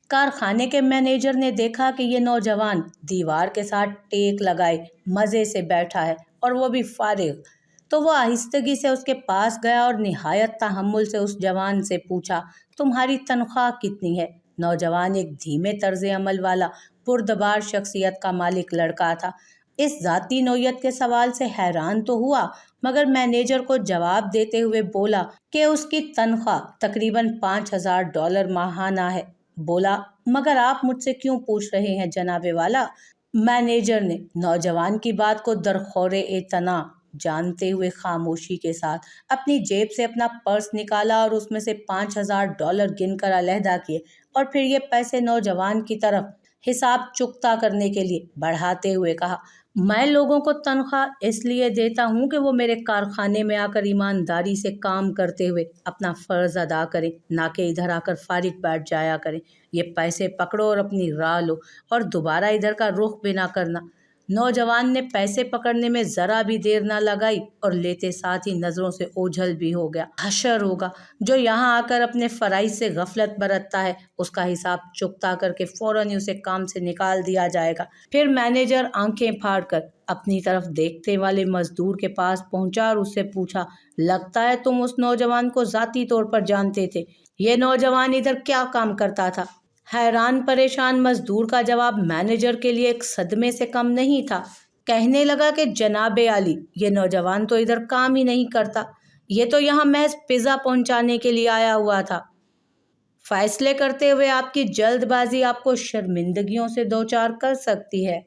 कारखाने के मैनेजर ने देखा कि ये नौजवान दीवार के साथ टेक लगाए मज़े से बैठा है और वो भी फारिग। तो वो आहिस्तगी से उसके पास गया और निहायत तहम्मुल से उस जवान से पूछा, तुम्हारी तनख्वाह कितनी है? नौजवान एक धीमे तर्ज अमल वाला पुरदबार शख्सियत का मालिक लड़का था। इस जाती नौयत के सवाल से हैरान तो हुआ, मगर मैनेजर को जवाब देते हुए बोला कि उसकी तनख्वाह तकरीबन $5,000 माहाना है। बोला, मगर आप मुझसे क्यों पूछ रहे हैं जनाबे वाला? मैनेजर ने नौजवान की बात को दरखौरे एतना जानते हुए खामोशी के साथ अपनी जेब से अपना पर्स निकाला और उसमें से $5,000 गिनकर अलहदा किए और फिर ये पैसे नौजवान की तरफ हिसाब चुकता करने के लिए बढ़ाते हुए कहा, मैं लोगों को तनख्वाह इसलिए देता हूँ कि वो मेरे कारखाने में आकर ईमानदारी से काम करते हुए अपना फ़र्ज़ अदा करें, ना कि इधर आकर फारिग बैठ जाया करें। ये पैसे पकड़ो और अपनी राह लो और दोबारा इधर का रुख भी ना करना। नौजवान ने पैसे पकड़ने में ज़रा भी देर ना लगाई और लेते साथ ही नज़रों से ओझल भी हो गया। हशर होगा जो यहाँ आकर अपने फ़राइज़ से गफलत बरतता है, उसका हिसाब चुकता करके फ़ौरन ही उसे काम से निकाल दिया जाएगा। फिर मैनेजर आंखें फाड़ कर अपनी तरफ देखते वाले मजदूर के पास पहुंचा और उससे पूछा, लगता है तुम उस नौजवान को ज़ाती तौर पर जानते थे। ये नौजवान इधर क्या काम करता था? हैरान परेशान मजदूर का जवाब मैनेजर के लिए एक सदमे से कम नहीं था। कहने लगा कि जनाबे आली, ये नौजवान तो इधर काम ही नहीं करता, ये तो यहाँ महज पिज़्ज़ा पहुंचाने के लिए आया हुआ था। फैसले करते हुए आपकी जल्दबाजी आपको शर्मिंदगियों से दो चार कर सकती है।